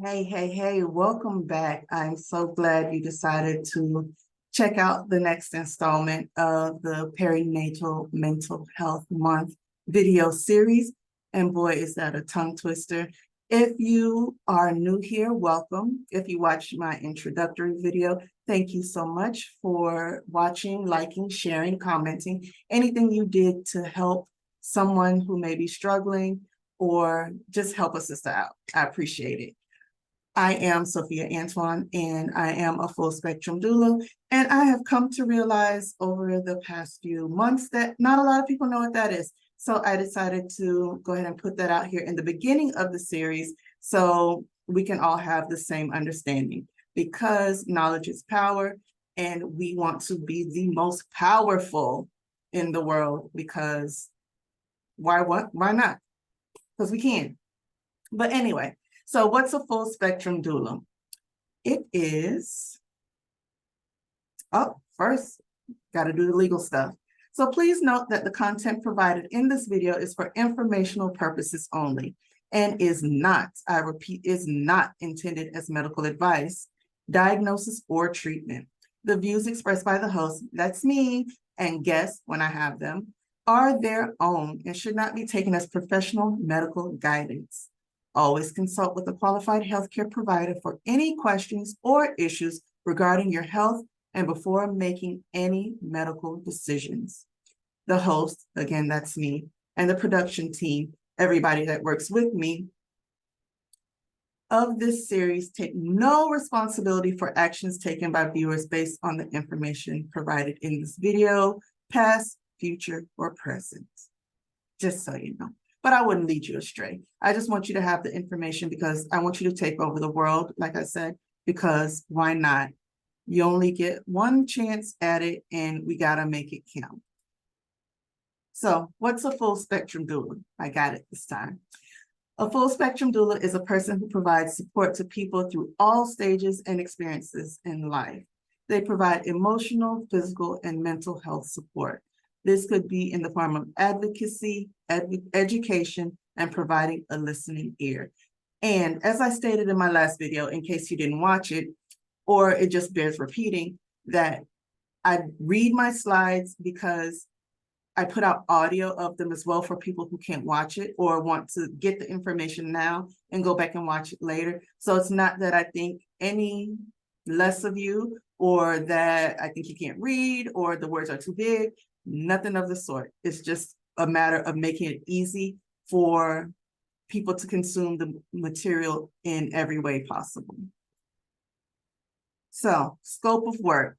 Hey, welcome back. I'm so glad you decided to check out the next installment of the Perinatal Mental Health Month video series. And boy, is that a tongue twister. If you are new here, welcome. If you watched my introductory video, thank you so much for watching, liking, sharing, commenting, anything you did to help someone who may be struggling or just help a sister out. I appreciate it. I am Sophia Antoine, and I am a full spectrum doula. And I have come to realize over the past few months that not a lot of people know what that is. So I decided to go ahead and put that out here in the beginning of the series so we can all have the same understanding, because knowledge is power, and we want to be the most powerful in the world, because why not? Because we can. But anyway, so what's a full spectrum doula? It is, first, got to do the legal stuff. So please note that the content provided in this video is for informational purposes only and is not, I repeat, is not intended as medical advice, diagnosis, or treatment. The views expressed by the host, that's me, and guests when I have them, are their own and should not be taken as professional medical guidance. Always consult with a qualified healthcare provider for any questions or issues regarding your health and before making any medical decisions. The host, again, that's me, and the production team, everybody that works with me, of this series take no responsibility for actions taken by viewers based on the information provided in this video, past, future, or present. Just so you know. But I wouldn't lead you astray. I just want you to have the information because I want you to take over the world, like I said, because why not? You only get one chance at it, and we got to make it count. So what's a full spectrum doula? I got it this time. A full spectrum doula is a person who provides support to people through all stages and experiences in life. They provide emotional, physical, and mental health support. This could be in the form of advocacy, education, and providing a listening ear. And as I stated in my last video, in case you didn't watch it, or it just bears repeating, that I read my slides because I put out audio of them as well for people who can't watch it or want to get the information now and go back and watch it later. So it's not that I think any less of you or that I think you can't read or the words are too big. Nothing of the sort. It's just a matter of making it easy for people to consume the material in every way possible. So, scope of work.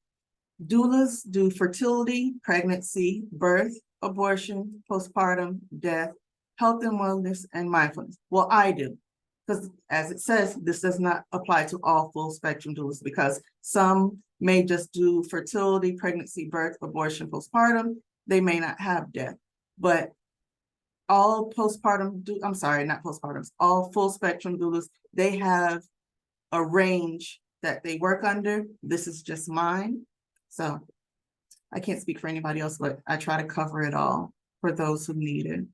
Doulas do fertility, pregnancy, birth, abortion, postpartum, death, health and wellness, and mindfulness. Well, I do, because as it says, this does not apply to all full spectrum doulas, because some may just do fertility, pregnancy, birth, abortion, postpartum. They may not have death, but all postpartum, I'm sorry, not postpartums, all full spectrum doulas, they have a range that they work under. This is just mine. So I can't speak for anybody else, but I try to cover it all for those who need it.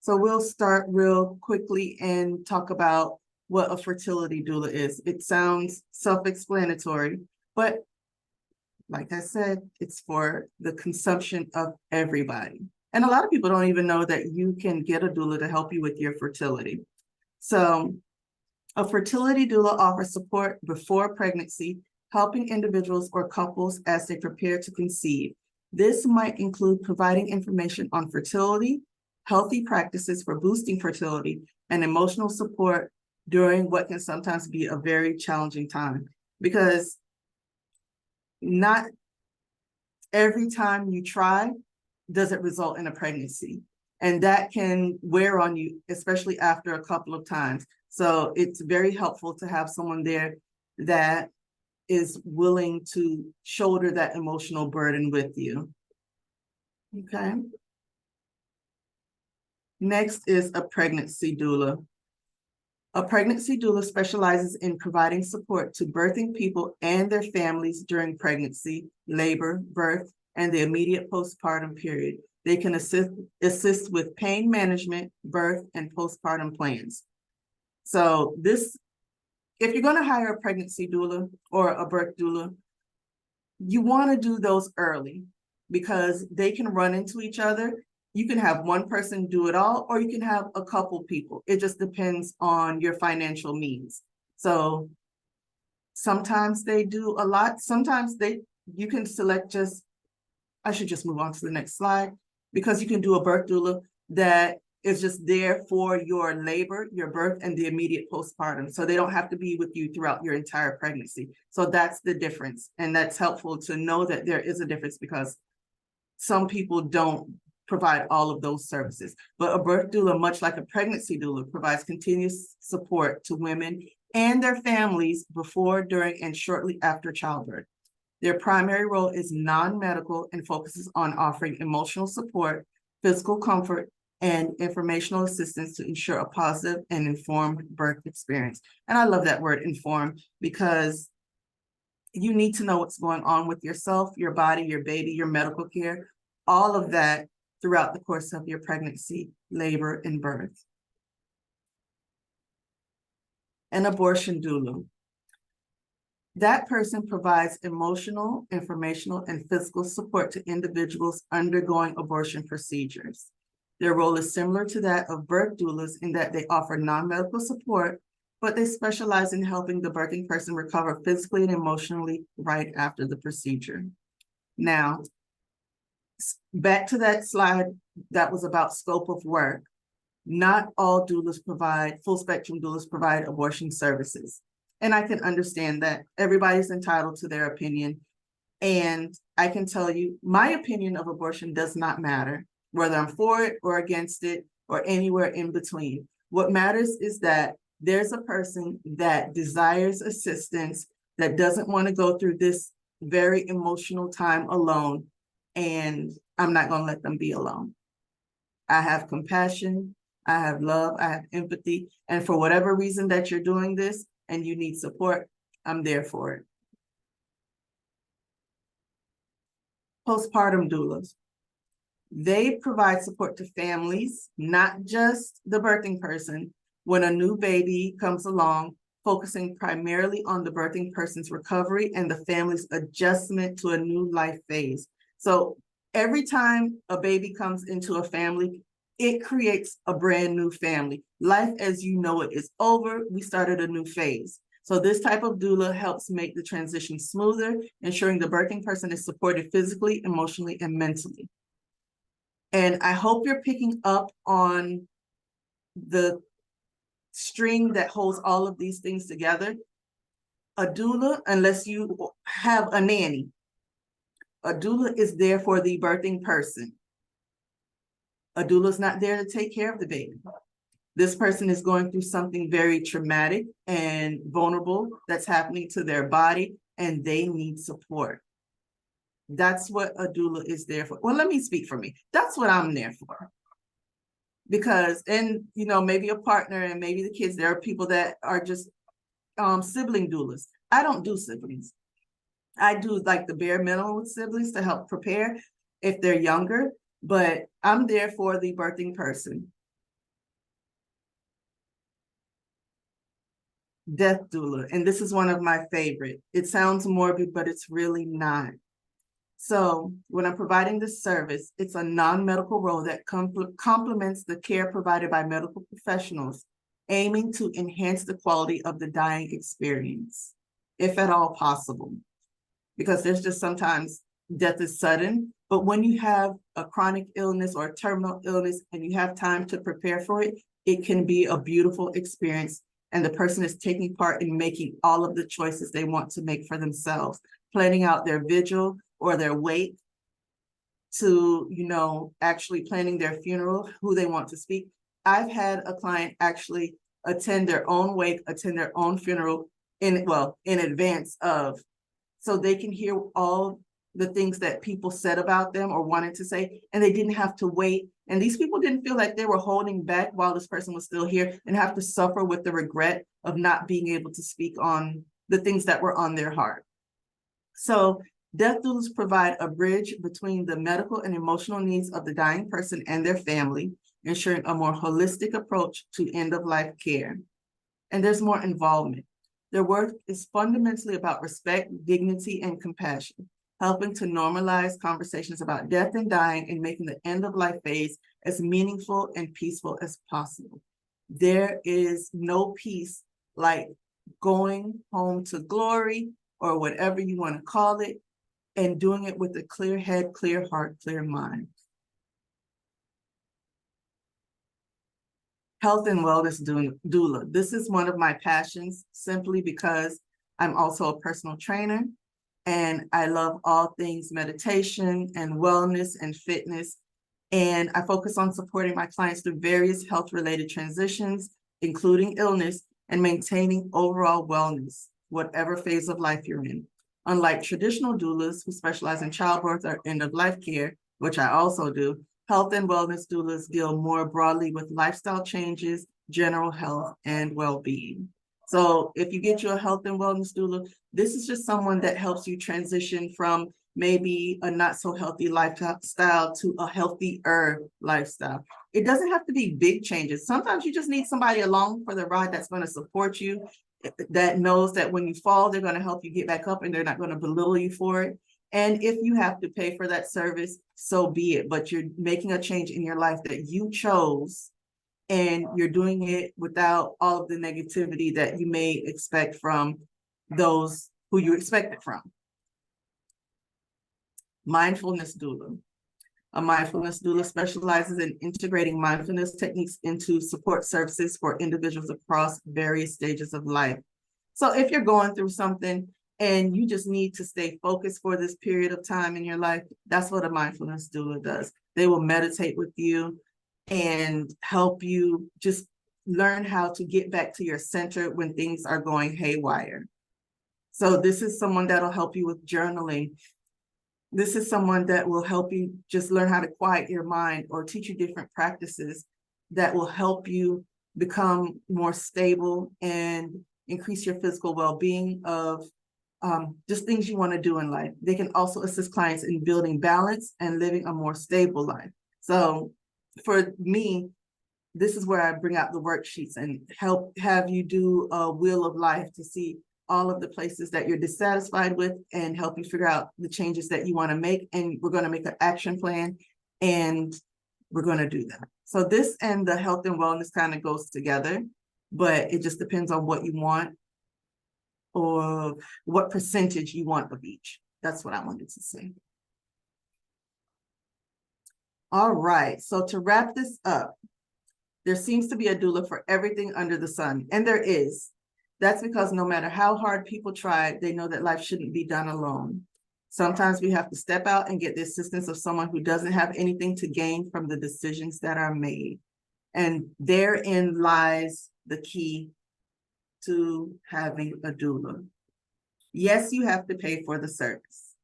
So we'll start real quickly and talk about what a fertility doula is. It sounds self-explanatory, but like I said, it's for the consumption of everybody. And a lot of people don't even know that you can get a doula to help you with your fertility. So a fertility doula offers support before pregnancy, helping individuals or couples as they prepare to conceive. This might include providing information on fertility, healthy practices for boosting fertility, and emotional support during what can sometimes be a very challenging time, because not every time you try does it result in a pregnancy. And that can wear on you, especially after a couple of times. So it's very helpful to have someone there that is willing to shoulder that emotional burden with you. Okay. Next is a pregnancy doula. A pregnancy doula specializes in providing support to birthing people and their families during pregnancy, labor, birth, and the immediate postpartum period. They can assist with pain management, birth, and postpartum plans. So this, if you're going to hire a pregnancy doula or a birth doula, you want to do those early because they can run into each other. You can have one person do it all, or you can have a couple people. It just depends on your financial means. So sometimes they do a lot. Sometimes you can select just, I should just move on to the next slide, because you can do a birth doula that is just there for your labor, your birth, and the immediate postpartum. So they don't have to be with you throughout your entire pregnancy. So that's the difference. And that's helpful to know that there is a difference, because some people don't provide all of those services. But a birth doula, much like a pregnancy doula, provides continuous support to women and their families before, during, and shortly after childbirth. Their primary role is non-medical and focuses on offering emotional support, physical comfort, and informational assistance to ensure a positive and informed birth experience. And I love that word, informed, because you need to know what's going on with yourself, your body, your baby, your medical care, all of that throughout the course of your pregnancy, labor, and birth. An abortion doula. That person provides emotional, informational, and physical support to individuals undergoing abortion procedures. Their role is similar to that of birth doulas in that they offer non-medical support, but they specialize in helping the birthing person recover physically and emotionally right after the procedure. Now, back to that slide that was about scope of work. Not all doulas provide, full spectrum doulas provide abortion services. And I can understand that. Everybody's entitled to their opinion. And I can tell you, my opinion of abortion does not matter, whether I'm for it or against it or anywhere in between. What matters is that there's a person that desires assistance, that doesn't want to go through this very emotional time alone, and I'm not going to let them be alone. I have compassion, I have love, I have empathy, and for whatever reason that you're doing this and you need support, I'm there for it. Postpartum doulas. They provide support to families, not just the birthing person, when a new baby comes along, focusing primarily on the birthing person's recovery and the family's adjustment to a new life phase. So every time a baby comes into a family, it creates a brand new family. Life as you know it is over. We started a new phase. So this type of doula helps make the transition smoother, ensuring the birthing person is supported physically, emotionally, and mentally. And I hope you're picking up on the string that holds all of these things together. A doula, unless you have a nanny, a doula is there for the birthing person. A doula is not there to take care of the baby. This person is going through something very traumatic and vulnerable that's happening to their body, and they need support. That's what a doula is there for. Well, let me speak for me. That's what I'm there for. Because, and you know, maybe a partner and maybe the kids, there are people that are just sibling doulas. I don't do siblings. I do like the bare minimum with siblings to help prepare if they're younger, but I'm there for the birthing person. Death doula, and this is one of my favorite. It sounds morbid, but it's really not. So when I'm providing this service, it's a non-medical role that complements the care provided by medical professionals, aiming to enhance the quality of the dying experience, if at all possible. Because there's just sometimes death is sudden, but when you have a chronic illness or a terminal illness and you have time to prepare for it, it can be a beautiful experience. And the person is taking part in making all of the choices they want to make for themselves, planning out their vigil or their wake, to, you know, actually planning their funeral, who they want to speak. I've had a client actually attend their own wake, attend their own funeral in advance of, so they can hear all the things that people said about them or wanted to say, and they didn't have to wait. And these people didn't feel like they were holding back while this person was still here and have to suffer with the regret of not being able to speak on the things that were on their heart. So death doulas provide a bridge between the medical and emotional needs of the dying person and their family, ensuring a more holistic approach to end-of-life care. and there's more involvement. Their work is fundamentally about respect, dignity, and compassion, helping to normalize conversations about death and dying and making the end of life phase as meaningful and peaceful as possible. There is no peace like going home to glory, or whatever you want to call it, and doing it with a clear head, clear heart, clear mind. Health and wellness doula. This is one of my passions, simply because I'm also a personal trainer and I love all things meditation and wellness and fitness. And I focus on supporting my clients through various health-related transitions, including illness, and maintaining overall wellness, whatever phase of life you're in. Unlike traditional doulas who specialize in childbirth or end-of-life care, which I also do, health and wellness doulas deal more broadly with lifestyle changes, general health, and well-being. So if you get you a health and wellness doula, this is just someone that helps you transition from maybe a not so healthy lifestyle to a healthier lifestyle. It doesn't have to be big changes. Sometimes you just need somebody along for the ride that's going to support you, that knows that when you fall, they're going to help you get back up and they're not going to belittle you for it. And if you have to pay for that service, so be it. But you're making a change in your life that you chose, and you're doing it without all of the negativity that you may expect from those who you expect it from. Mindfulness doula. A mindfulness doula specializes in integrating mindfulness techniques into support services for individuals across various stages of life. So if you're going through something and you just need to stay focused for this period of time in your life, that's what a mindfulness doula does. They will meditate with you and help you just learn how to get back to your center when things are going haywire. So this is someone that'll help you with journaling. This is someone that will help you just learn how to quiet your mind, or teach you different practices that will help you become more stable and increase your physical well-being of just things you want to do in life. They can also assist clients in building balance and living a more stable life. So for me, this is where I bring out the worksheets and have you do a wheel of life to see all of the places that you're dissatisfied with and help you figure out the changes that you want to make. And we're going to make an action plan and we're going to do that. So this and the health and wellness kind of goes together, but it just depends on what you want or what percentage you want of each. That's what I wanted to say. All right, so to wrap this up, there seems to be a doula for everything under the sun, and there is. That's because no matter how hard people try, they know that life shouldn't be done alone. Sometimes we have to step out and get the assistance of someone who doesn't have anything to gain from the decisions that are made. And therein lies the key to having a doula. Yes, you have to pay for the service.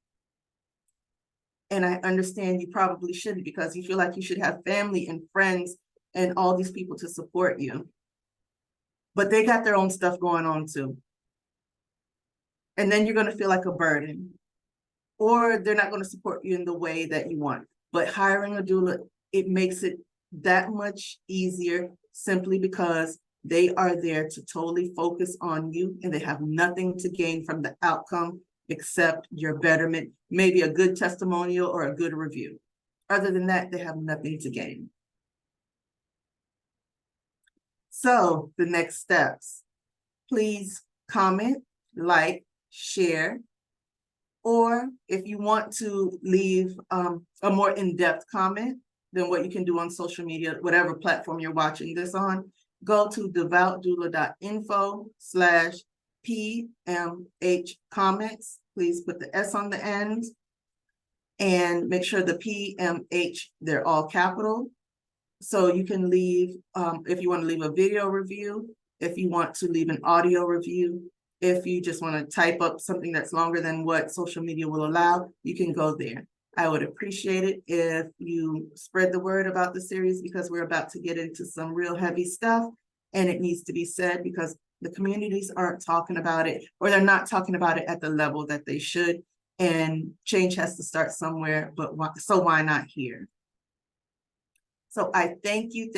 And I understand you probably shouldn't, because you feel like you should have family and friends and all these people to support you. But they got their own stuff going on too. And then you're going to feel like a burden, or they're not going to support you in the way that you want. But hiring a doula, it makes it that much easier, simply because they are there to totally focus on you, and they have nothing to gain from the outcome except your betterment, maybe a good testimonial or a good review. Other than that, they have nothing to gain. So the next steps, please comment, like, share, or if you want to leave a more in-depth comment than what you can do on social media, whatever platform you're watching this on, go to devoutdoula.info/PMH comments. Please put the S on the end and make sure the PMH, they're all capital. So you can leave, if you want to leave a video review, if you want to leave an audio review, if you just want to type up something that's longer than what social media will allow, you can go there. I would appreciate it if you spread the word about the series, because we're about to get into some real heavy stuff, and it needs to be said because the communities aren't talking about it, or they're not talking about it at the level that they should. And change has to start somewhere, but so why not here? So I thank you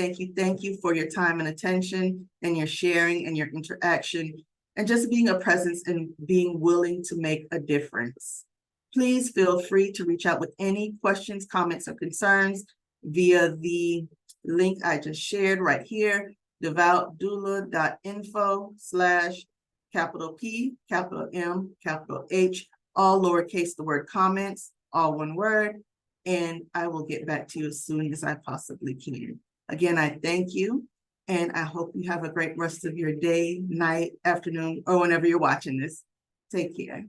for your time and attention and your sharing and your interaction and just being a presence and being willing to make a difference. Please feel free to reach out with any questions, comments, or concerns via the link I just shared right here, devoutdoula.info/P, M, H, all lowercase, the word comments, all one word, and I will get back to you as soon as I possibly can. Again, I thank you, and I hope you have a great rest of your day, night, afternoon, or whenever you're watching this. Take care.